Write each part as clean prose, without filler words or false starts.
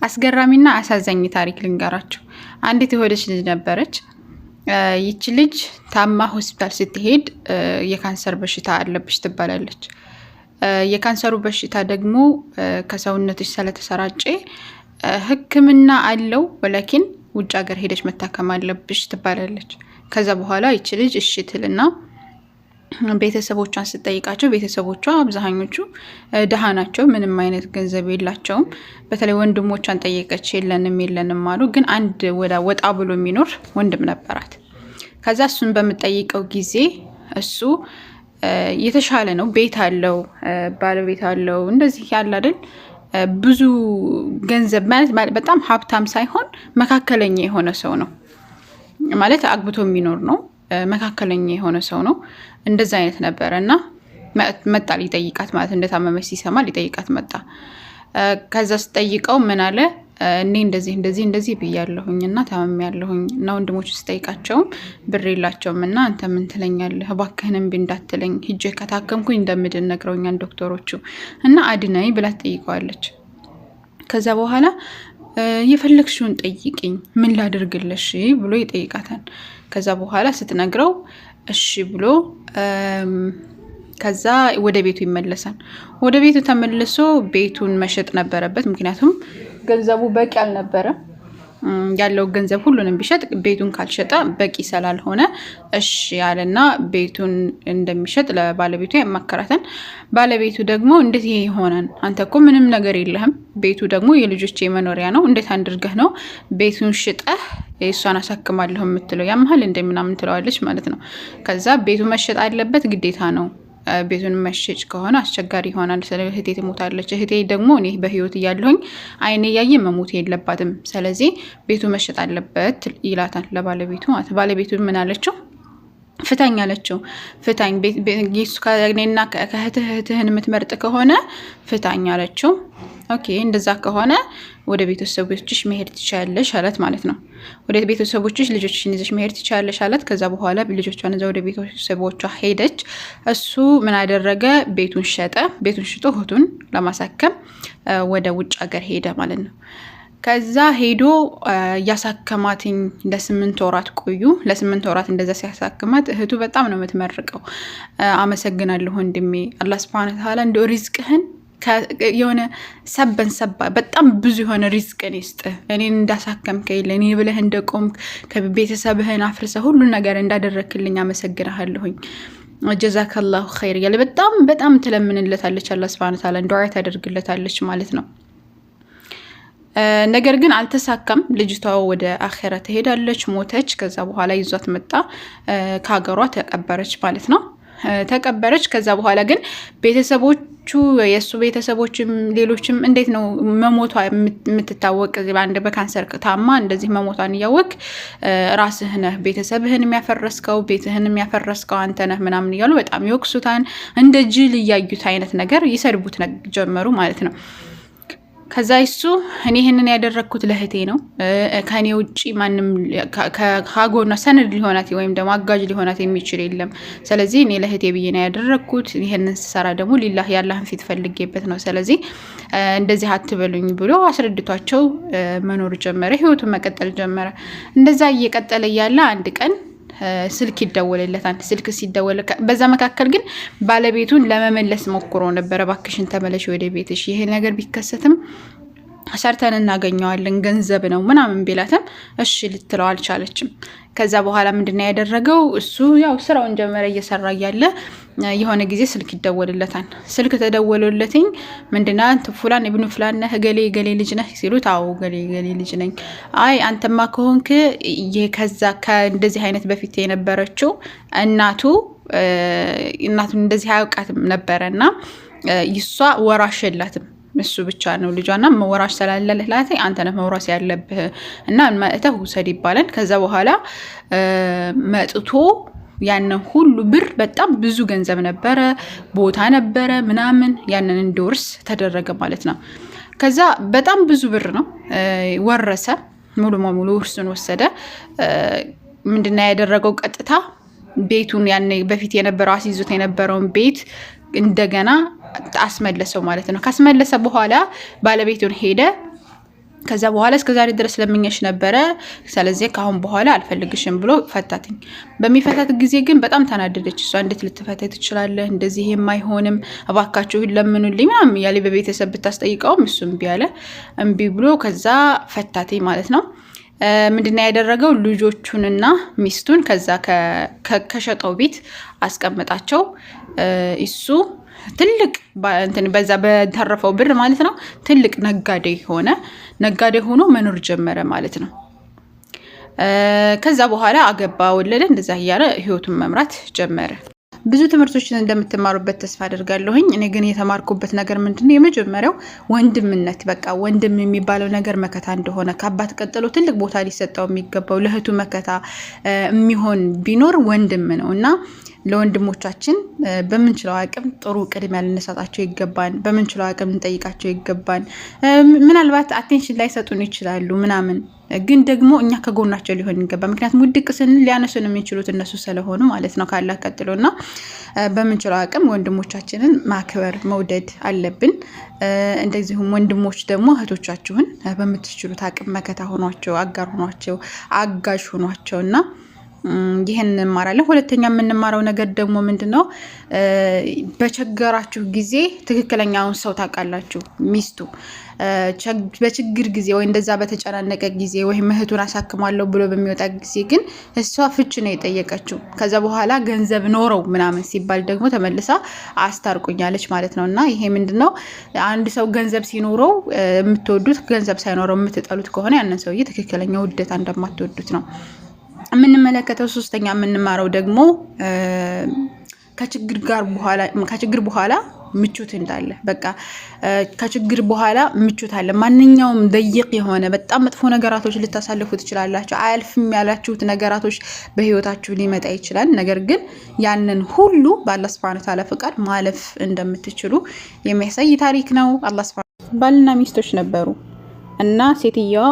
አስገራሚና አሳዛኝ ታሪክ ልንገራችሁ። አንዲት የሆነች ልጅ ነበረች። ይቺ ልጅ ታማ ሆስፒታል ስትሄድ የካንሰር በሽታ አለብሽ ትባላለች። የካንሰሩ በሽታ ደግሞ ከሰውነትሽ ስለተሰራጨ ሕክምና አለው ወላኪን ውጭ ሀገር ሄደሽ መታከም አለብሽ ትባላለች። ከዛ በኋላ ይቺ ልጅ እሺ ትልና ቤተሰቦቿን ስትጠይቃቸው ቤተሰቦቿ አብዛኞቹ ደሃ ናቸው፣ ምንም አይነት ገንዘብ የላቸውም። በተለይ ወንድሞቿን ጠየቀች፣ የለንም አሉ። ግን አንድ ወጣ ብሎ የሚኖር ወንድም ነበራት። ከዛ እሱን በምጠይቀው ጊዜ እሱ የተሻለ ነው፣ ቤት አለው፣ ባለቤት አለው፣ እንደዚህ ያለ አይደል፣ ብዙ ገንዘብ ማለት በጣም ሀብታም ሳይሆን መካከለኛ የሆነ ሰው ነው ማለት አግብቶ የሚኖር ነው። መካከለኛ የሆነ ሰው ነው። እንደዛ አይነት ነበረ እና መጣ ሊጠይቃት ማለት እንደታመመች ሲሰማ ሊጠይቃት መጣ። ከዛ ስጠይቀው ምን አለ፣ እኔ እንደዚህ ብያለሁኝ እና ታመም ያለሁኝ እና ወንድሞቹ ስጠይቃቸውም ብር የላቸውም እና አንተ ምን ትለኛለህ? እባክህን እምቢ እንዳትለኝ፣ ሂጄ ከታከምኩኝ እንደምድን ነግረውኛል ዶክተሮቹ እና አድናኝ ብላ ትጠይቀዋለች። ከዛ በኋላ የፈለግሽውን ጠይቅኝ፣ ምን ላድርግልሽ ብሎ ይጠይቃታል። ከዛ በኋላ ስትነግረው እሺ ብሎ ከዛ ወደ ቤቱ ይመለሳል። ወደ ቤቱ ተመልሶ ቤቱን መሸጥ ነበረበት፣ ምክንያቱም ገንዘቡ በቂ አልነበረም። ያለው ገንዘብ ሁሉንም ቢሸጥ ቤቱን ካልሸጠ በቂ ስላልሆነ እሺ ያለና ቤቱን እንደሚሸጥ ለባለቤቱ ያማከራታል። ባለቤቱ ደግሞ እንዴት ይሄ ይሆናል? አንተ እኮ ምንም ነገር የለህም፣ ቤቱ ደግሞ የልጆቼ መኖሪያ ነው፣ እንዴት አድርገህ ነው ቤቱን ሽጠህ እሷን አሳክማለሁ የምትለው? ያምሃል እንደምናምን ትለዋለች ማለት ነው። ከዛ ቤቱ መሸጥ አለበት ግዴታ ነው። ቤቱን መሸጭ ከሆነ አስቸጋሪ ይሆናል። ስለ እህቴ ትሞታለች፣ እህቴ ደግሞ እኔ በህይወት እያለሁኝ አይኔ ያየ መሞት የለባትም፣ ስለዚህ ቤቱ መሸጥ አለበት ይላታል ለባለቤቱ ማለት። ባለቤቱ ምን አለችው? ፍታኝ አለችው። ፍታኝ፣ ከኔና ከእህትህን የምትመርጥ ከሆነ ፍታኝ አለችው። ኦኬ እንደዛ ከሆነ ወደ ቤተሰቦችሽ መሄድ ትችያለሽ አላት ማለት ነው። ወደ ቤተሰቦችሽ ልጆችሽን ይዘሽ መሄድ ትችያለሽ አላት። ከዛ በኋላ ልጆቿን ይዛ ወደ ቤተሰቦቿ ሄደች። እሱ ምን አደረገ? ቤቱን ሸጠ። ቤቱን ሽጦ እህቱን ለማሳከም ወደ ውጭ ሀገር ሄደ ማለት ነው። ከዛ ሄዶ ያሳከማትኝ ለ8 ወራት ቆዩ። ለ8 ወራት እንደዛ ሲያሳክማት እህቱ በጣም ነው የምትመርቀው። አመሰግናለሁ ወንድሜ፣ አላህ Subhanahu Wa Ta'ala እንደው ሪዝቅህን የሆነ ሰባ በጣም ብዙ የሆነ ሪዝቅን ይስጥ፣ እኔን እንዳሳከምከኝ ለኔ ብለህ እንደቆምክ ከቤተሰብህን አፍርሰህ ሁሉ ነገር እንዳደረክልኝ አመሰግናለሁኝ፣ ጀዛከላሁ ኸይር ያለ በጣም ትለምንለታለች። አላህ Subhanahu Wa Ta'ala ዱዓ ታደርግለታለች ማለት ነው። ነገር ግን አልተሳካም። ልጅቷ ወደ አኺራ ትሄዳለች፣ ሞተች። ከዛ በኋላ ይዟት መጣ፣ ከሀገሯ ተቀበረች ማለት ነው። ተቀበረች። ከዛ በኋላ ግን ቤተሰቦቹ የሱ ቤተሰቦችም ሌሎችም እንዴት ነው መሞቷ የምትታወቅ? አንድ በካንሰር ታማ እንደዚህ መሞቷን እያወቅ ራስህ ነህ ቤተሰብህን የሚያፈረስከው፣ ቤትህን የሚያፈረስከው አንተ ነህ ምናምን እያሉ በጣም ይወቅሱታን። እንደ ጅል እያዩት አይነት ነገር ይሰድቡት ጀመሩ ማለት ነው። ከዛ እሱ እኔ ይሄንን ያደረኩት ለህቴ ነው፣ ከኔ ውጪ ማንም ከሀጎና ሰነድ ሊሆናት ወይም ደግሞ አጋጅ ሊሆናት የሚችል የለም። ስለዚህ እኔ ለህቴ ብዬ ነው ያደረኩት። ይሄንን ስሰራ ደግሞ ሊላህ ያላህን ፊት ፈልጌበት ነው። ስለዚህ እንደዚህ አትበሉኝ ብሎ አስረድቷቸው መኖር ጀመረ፣ ህይወቱን መቀጠል ጀመረ። እንደዛ እየቀጠለ ያለ አንድ ቀን ስልክ ይደወልለታል። ስልክ ሲደወል በዛ መካከል ግን ባለቤቱን ለመመለስ ሞክሮ ነበር። ባክሽን ተመለሽ ወደ ቤትሽ፣ ይሄ ነገር ቢከሰትም ሰርተን እናገኘዋለን፣ ገንዘብ ነው ምናምን ቢላትም እሺ ልትለው አልቻለችም። ከዛ በኋላ ምንድነው ያደረገው? እሱ ያው ስራውን ጀመረ። እየሰራ ያለ የሆነ ጊዜ ስልክ ይደወልለታል። ስልክ ተደወለለትኝ። ምንድነው አንተ ፉላን ኢብኑ ፉላን ነህ ገሌ ልጅ ነህ ሲሉት፣ አዎ ገሌ ልጅ ነኝ። አይ አንተማ ከሆንክ ከዛ ከእንደዚህ አይነት በፊት የነበረችው እናቱን እንደዚህ አያውቃትም ነበረና ይሷ ወራሽ የላትም፣ እሱ ብቻ ነው ልጇና መወራሽ ስላለለት አንተ ነህ መውራስ ያለብህ እና መጥተህ ውሰድ ይባላል። ከዛ በኋላ መጥቶ ያንን ሁሉ ብር በጣም ብዙ ገንዘብ ነበረ፣ ቦታ ነበረ ምናምን፣ ያንን እንዲወርስ ተደረገ ማለት ነው። ከዛ በጣም ብዙ ብር ነው ወረሰ፣ ሙሉ ውርሱን ወሰደ። ምንድነው ያደረገው? ቀጥታ ቤቱን ያኔ በፊት የነበረው አስይዞት የነበረውን ቤት እንደገና አስመለሰው ማለት ነው። ካስመለሰ በኋላ ባለቤቱን ሄደ። ከዛ በኋላ እስከዛሬ ድረስ ለምኘሽ ነበረ፣ ስለዚህ ካሁን በኋላ አልፈልግሽም ብሎ ፈታትኝ። በሚፈታት ጊዜ ግን በጣም ተናደደች። እሷ እንዴት ልትፈታ ትችላለህ? እንደዚህ የማይሆንም እባካችሁ ለምኑልኝ ምናምን እያለ በቤተሰብ ብታስጠይቀውም እሱ እምቢ ብሎ ከዛ ፈታትኝ ማለት ነው። ምንድነው ያደረገው? ልጆቹንና ሚስቱን ከዛ ከሸጠው ቤት አስቀምጣቸው እሱ ትልቅ በዛ በተረፈው ብር ማለት ነው ትልቅ ነጋዴ ሆኖ መኖር ጀመረ ማለት ነው። ከዛ በኋላ አገባ፣ ወለደ፣ እንደዛ እያለ ህይወቱን መምራት ጀመረ። ብዙ ትምህርቶችን እንደምትማሩበት ተስፋ አደርጋለሁኝ። እኔ ግን የተማርኩበት ነገር ምንድነው? የመጀመሪያው ወንድምነት፣ በቃ ወንድም የሚባለው ነገር መከታ እንደሆነ ከአባት ቀጥሎ ትልቅ ቦታ ሊሰጠው የሚገባው ለእህቱ መከታ የሚሆን ቢኖር ወንድም ነው እና ለወንድሞቻችን በምንችለው አቅም ጥሩ ቅድሚያ ልንሰጣቸው ይገባን። በምንችለው አቅም ልንጠይቃቸው ይገባን። ምናልባት አቴንሽን ላይሰጡን ይችላሉ ምናምን፣ ግን ደግሞ እኛ ከጎናቸው ሊሆን ይገባል። ምክንያቱም ውድቅ ስንል ሊያነሱን የሚችሉት እነሱ ስለሆኑ ማለት ነው ካላህ ቀጥሎና በምንችለው አቅም ወንድሞቻችንን ማክበር መውደድ አለብን። እንደዚሁም ወንድሞች ደግሞ እህቶቻችሁን በምትችሉት አቅም መከታ ሆኗቸው፣ አጋር ሆኗቸው፣ አጋዥ ሆኗቸው እና ይሄን እንማራለን። ሁለተኛ የምንማረው ነገር ደግሞ ምንድነው? በቸገራችሁ ጊዜ ትክክለኛውን ሰው ታውቃላችሁ። ሚስቱ በችግር ጊዜ ወይ እንደዛ በተጨናነቀ ጊዜ ወይ እህቱን አሳክማለሁ ብሎ በሚወጣ ጊዜ ግን እሷ ፍች ነው የጠየቀችው። ከዛ በኋላ ገንዘብ ኖረው ምናምን ሲባል ደግሞ ተመልሳ አስታርቁኛለች ማለት ነው። እና ይሄ ምንድነው? አንድ ሰው ገንዘብ ሲኖረው የምትወዱት፣ ገንዘብ ሳይኖረው የምትጠሉት ከሆነ ያንን ሰውዬ ትክክለኛ ውደታ እንደማትወዱት ነው የምንመለከተው። ሶስተኛ የምንማረው ደግሞ ከችግር በኋላ ምቾት እንዳለ፣ በቃ ከችግር በኋላ ምቾት አለ። ማንኛውም ደይቅ የሆነ በጣም መጥፎ ነገራቶች ልታሳልፉ ትችላላችሁ። አያልፍም ያላችሁት ነገራቶች በህይወታችሁ ሊመጣ ይችላል። ነገር ግን ያንን ሁሉ በአላህ ሱብሓነሁ ወተዓላ ፍቃድ ማለፍ እንደምትችሉ የሚያሳይ ታሪክ ነው። አላህ ሱብሓነሁ ባልና ሚስቶች ነበሩ እና ሴትየዋ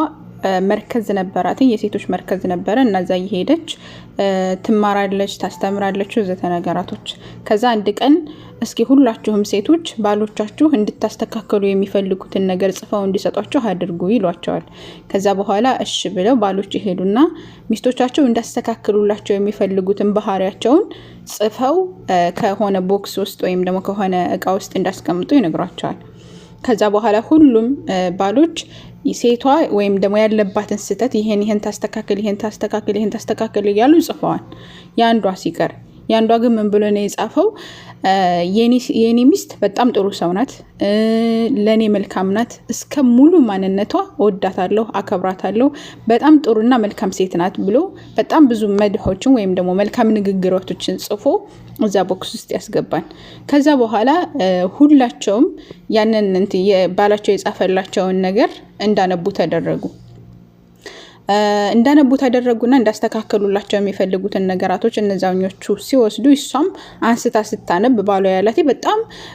መርከዝ ነበራት፣ የሴቶች መርከዝ ነበረ እና እዛ እየሄደች ትማራለች፣ ታስተምራለች ወዘተ ነገራቶች። ከዛ አንድ ቀን እስኪ ሁላችሁም ሴቶች ባሎቻችሁ እንድታስተካከሉ የሚፈልጉትን ነገር ጽፈው እንዲሰጧቸው አድርጉ ይሏቸዋል። ከዛ በኋላ እሺ ብለው ባሎች ይሄዱና ሚስቶቻቸው እንዳስተካክሉላቸው የሚፈልጉትን ባህሪያቸውን ጽፈው ከሆነ ቦክስ ውስጥ ወይም ደግሞ ከሆነ እቃ ውስጥ እንዳስቀምጡ ይነግሯቸዋል። ከዛ በኋላ ሁሉም ባሎች ሴቷ ወይም ደግሞ ያለባትን ስህተት ይሄን ታስተካክል እያሉ ጽፈዋል። የአንዷ ሲቀር የአንዷ ግን ምን ብሎ ነው የጻፈው? የኔ ሚስት በጣም ጥሩ ሰው ናት፣ ለኔ መልካም ናት፣ እስከ ሙሉ ማንነቷ እወዳታለሁ፣ አከብራታለሁ፣ በጣም ጥሩና መልካም ሴት ናት ብሎ በጣም ብዙ መድሆችን ወይም ደግሞ መልካም ንግግሮችን ጽፎ እዛ ቦክስ ውስጥ ያስገባል። ከዛ በኋላ ሁላቸውም ያንን ባላቸው የጻፈላቸውን ነገር እንዳነቡ ተደረጉና እንዳስተካከሉላቸው የሚፈልጉትን ነገራቶች እነዛኞቹ ሲወስዱ እሷም አንስታ ስታነብ ባሏ ያላት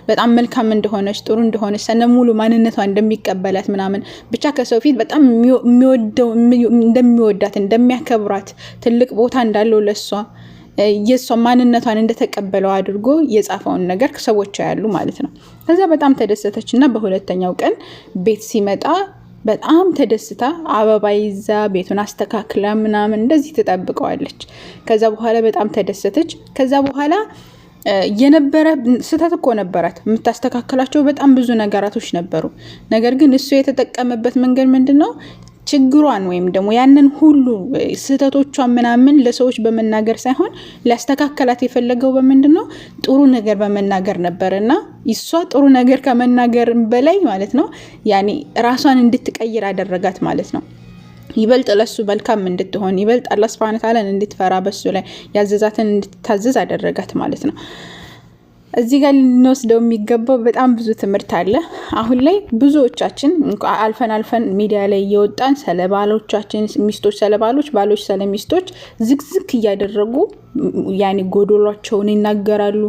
በጣም መልካም እንደሆነች፣ ጥሩ እንደሆነች፣ ሰነሙሉ ማንነቷ እንደሚቀበላት ምናምን ብቻ ከሰው ፊት በጣም እንደሚወዳት እንደሚያከብራት፣ ትልቅ ቦታ እንዳለው ለሷ የሷ ማንነቷን እንደተቀበለው አድርጎ የጻፈውን ነገር ሰዎች ያያሉ ማለት ነው። ከዛ በጣም ተደሰተችና በሁለተኛው ቀን ቤት ሲመጣ በጣም ተደስታ አበባ ይዛ ቤቱን አስተካክላ ምናምን እንደዚህ ትጠብቀዋለች። ከዛ በኋላ በጣም ተደሰተች። ከዛ በኋላ የነበረ ስህተት እኮ ነበራት፣ የምታስተካክላቸው በጣም ብዙ ነገራቶች ነበሩ። ነገር ግን እሱ የተጠቀመበት መንገድ ምንድነው? ችግሯን ወይም ደግሞ ያንን ሁሉ ስህተቶቿን ምናምን ለሰዎች በመናገር ሳይሆን ሊያስተካከላት የፈለገው በምንድነው? ጥሩ ነገር በመናገር ነበርና እሷ ጥሩ ነገር ከመናገር በላይ ማለት ነው ያኔ ራሷን እንድትቀይር አደረጋት ማለት ነው። ይበልጥ ለሱ መልካም እንድትሆን፣ ይበልጥ አላህ Subhanahu Wa Ta'ala እንድትፈራ፣ በሱ ላይ ያዘዛትን እንድትታዘዝ አደረጋት ማለት ነው። እዚህ ጋር ልንወስደው የሚገባው በጣም ብዙ ትምህርት አለ። አሁን ላይ ብዙዎቻችን አልፈን ሚዲያ ላይ እየወጣን ስለባሎቻችን ሚስቶች ስለባሎች፣ ባሎች ስለሚስቶች ዝግዝግ እያደረጉ ያኔ ጎዶሏቸውን ይናገራሉ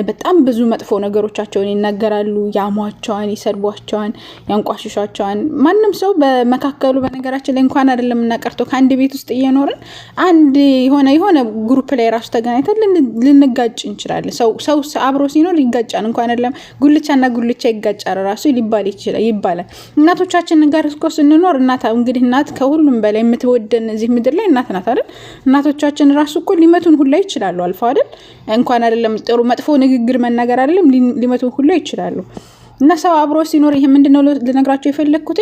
በጣም ብዙ መጥፎ ነገሮቻቸውን ይናገራሉ ያሟቸዋን ይሰድቧቸዋን ያንቋሽሿቸዋን ማንንም ሰው በመካከሉ በነገራችን ላይ እንኳን አይደለም እናቀርቶ ከአንድ ቤት ውስጥ እየኖርን አንድ የሆነ ግሩፕ ላይ ራሱ ተገናኝተን ልንጋጭ እንችላለን ሰው አብሮ ሲኖር ይጋጫል እንኳን አይደለም ጉልቻና ጉልቻ ይጋጫል ራሱ ሊባል ይባላል እናቶቻችን ጋር እስኮ ስንኖር እንግዲህ እናት ከሁሉም በላይ የምትወደን እዚህ ምድር ላይ እናት ናት አይደል እናቶቻችን ራሱ እኮ ሊመቱን ሁሉ ይችላሉ አልፎ አይደል እንኳን አይደለም ጥሩ መጥፎ ንግግር መናገር አይደለም ሊመቱን ሁሉ ይችላሉ እና ሰው አብሮ ሲኖር ይሄ ምንድነው ልነግራችሁ የፈለኩት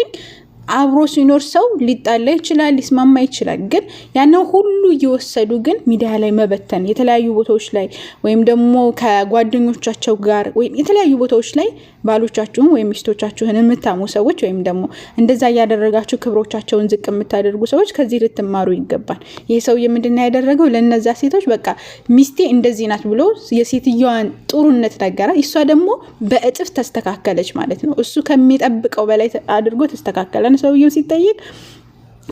አብሮ ሲኖር ሰው ሊጣላ ይችላል ሊስማማ ይችላል ግን ያንን ሁሉ እየወሰዱ ግን ሚዲያ ላይ መበተን የተለያዩ ቦታዎች ላይ ወይም ደግሞ ከጓደኞቻቸው ጋር ወይም የተለያዩ ቦታዎች ላይ ባሎቻችሁን ወይም ሚስቶቻችሁን የምታሙ ሰዎች ወይም ደግሞ እንደዛ ያደረጋችሁ ክብሮቻቸውን ዝቅ የምታደርጉ ሰዎች ከዚህ ልትማሩ ይገባል ይሄ ሰው ምንድነው ያደረገው ለነዛ ሴቶች በቃ ሚስቴ እንደዚህ ናት ብሎ የሴትየዋን ጥሩነት ነገራ እሷ ደግሞ በእጥፍ ተስተካከለች ማለት ነው እሱ ከሚጠብቀው በላይ አድርጎ ተስተካከለ ሰውየው ሲጠይቅ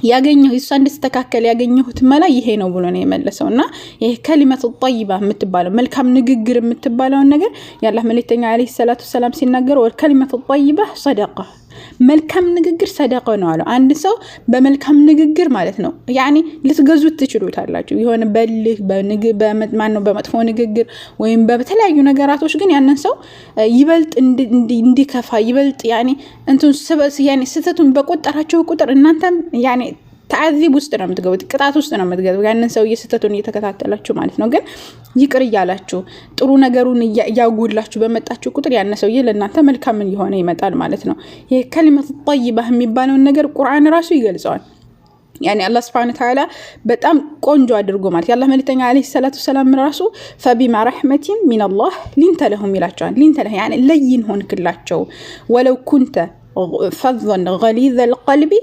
ያገኘው እሱ እንድስተካከል ያገኘሁት መላ ይሄ ነው ብሎ ነው የመለሰውና ይሄ ከሊመቱ ጠይባ የምትባለው መልካም ንግግር የምትባለው ነገር ያላህ መልእክተኛ አለይሂ ሰላቱ ሰላም ሲናገር ወከሊመቱ ጠይባ ሰደቃ መልካም ንግግር ሰደቃ ነው አለው አንድ ሰው በመልካም ንግግር ማለት ነው ያኒ ልትገዙት ትችሉታላችሁ ይሆነ በልህ በመጥፎ ንግግር ወይም በተለያዩ ነገራቶች ግን ያንን ሰው ይበልጥ እንዲከፋ ይበልጥ ያኒ እንትን ያኒ ስተቱን በቆጠራቸው ቁጥር እናንተም ያኒ تعذيب ውስጥ ነው የምትገቡት ቅጣት ውስጥ ነው የምትገቡት ያንን ሰው እየስተቱን እየተከታተላችሁ ማለት ነው ግን ይቅር ይያላችሁ ጥሩ ነገሩን ያጎላችሁ በመጣችሁ ቁጥር ያንን ሰው ለእናንተ መልካም ይሆነ ይመጣል ማለት ነው ይሄ ከሊመቱ ጠይባ የሚባለው ነገር ቁርአን ራሱ ይገልጻል يعني الله سبحانه وتعالى በጣም ቆንጆ አድርጎ ማለት ያላህ መልእክተኛ አለይሂ ሰላቱ ሰላም ራሱ فبما رحمة من الله لنت لهم ይላቸዋል لنت له يعني ለይን ሆንክላቸው ولو كنت فظا غليظ القلب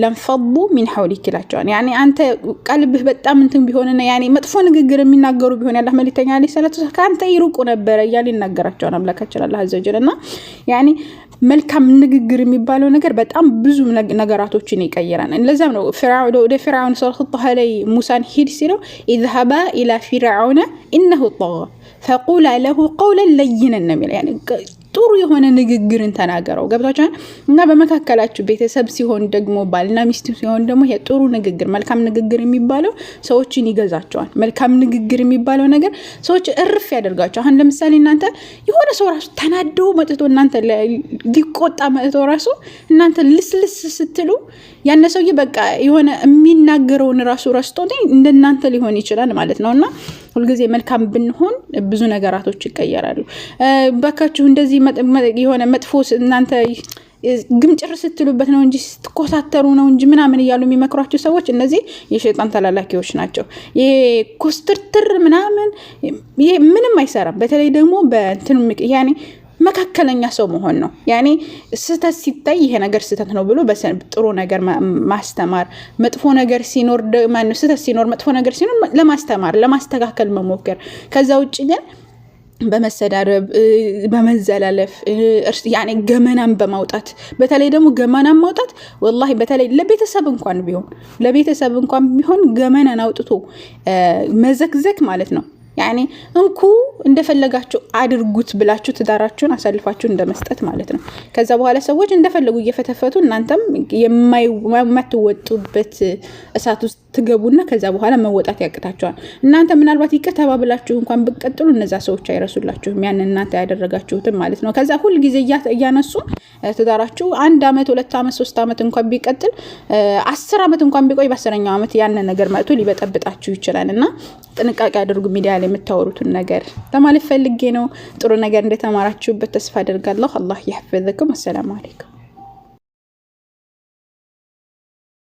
لنفضوا من حولك ይላቸዋል يعني አንተ ቀልብህ በጣም እንትን ቢሆንና يعني መጥፎ ንግግር የሚናገሩ ቢሆን ያላህ መልእክተኛ አለይሂ ሰላቱ ካንተ ይሩቁ ነበር ያለ ይናገራቸዋል አምላካችን አላህ አዘ ወጀልና يعني መልካም ንግግር የሚባለው ነገር በጣም ብዙ ነገራቶችን ይቀየራል ለዛም ነው ፍርዓውን ሰለላሁ ዐለይሂ ሙሳን ሂድ ሲለው اذهبا الى فرعون انه طغى فقولا له قولا لينا نميل يعني ጥሩ የሆነ ንግግርን ተናገረው ገብታችኋል እና በመካከላችሁ ቤተሰብ ሲሆን ደግሞ ባልና ሚስት ሲሆን ደግሞ የጥሩ ንግግር መልካም ንግግር የሚባለው ሰዎችን ይገዛቸዋል መልካም ንግግር የሚባለው ነገር ሰዎች እርፍ ያደርጋቸዋል አሁን ለምሳሌ እናንተ የሆነ ሰው ራሱ ተናዶ መጥቶ እናንተ ሊቆጣ መጥቶ ራሱ እናንተ ልስልስ ስትሉ ያነ ሰውዬ በቃ የሆነ የሚናገረውን ራሱ ረስቶት እንደናንተ ሊሆን ይችላል ማለት ነውና ሁልጊዜ መልካም ብንሆን ብዙ ነገራቶች ይቀየራሉ በካችሁ እንደዚህ የሆነ መጥፎ እናንተ ግምጭር ስትሉበት ነው እንጂ ስትቆሳተሩ ነው እንጂ ምናምን ይያሉ የሚመክሯቸው ሰዎች እነዚህ የሸይጣን ተላላኪዎች ናቸው ይሄ ኮስትርትር ምናምን ይሄ ምንም አይሰራም በተለይ ደግሞ በእንትን ያኔ መካከለኛ ሰው መሆን ነው ያኔ ስተት ሲታይ ይሄ ነገር ስተት ነው ብሎ በጥሩ ነገር ማስተማር መጥፎ ነገር ሲኖር ማን ስተት ሲኖር መጥፎ ነገር ሲኖር ለማስተማር ለማስተካከል መሞከር ከዛ ውጪ ግን በመሰዳደብ በመዘላለፍ ያኔ ገመናን በማውጣት በተለይ ደግሞ ገመናን ማውጣት والله በተለይ ለቤተሰብ እንኳን ቢሆን ገመናን አውጥቶ መዘክዘክ ማለት ነው يعني እንኩ እንደፈለጋችሁ አድርጉት ብላችሁ ትዳራችሁን አሳልፋችሁ እንደመስጠት ማለት ነው ከዛ በኋላ ሰዎች እንደፈለጉ እየፈተፈቱ እናንተም የማትወጡበት እሳት ውስጥ ትገቡና ከዛ በኋላ መወጣት ያቅታችኋል እናንተ ምናልባት ይከተባብላችሁ እንኳን ብትቀጥሉ እነዛ ሰዎች አይረሱላችሁም ያን እናንተ ያደረጋችሁት ማለት ነው ከዛ ሁሉ ጊዜ እያነሱ ትዳራችሁ 1 አመት 2 አመት 3 አመት እንኳን ቢቀጥል 10 አመት እንኳን ቢቆይ በ10ኛው አመት ያን ነገር መጥቶ ሊበጠብጣችሁ ይችላልና ጥንቃቄ አድርጉ ሚዲያ ላይ የምታወሩትን ነገር ለማለት ፈልጌ ነው ጥሩ ነገር እንደተማራችሁበት ተስፋ አደርጋለሁ አላህ ይحفظكم። السلام عليكم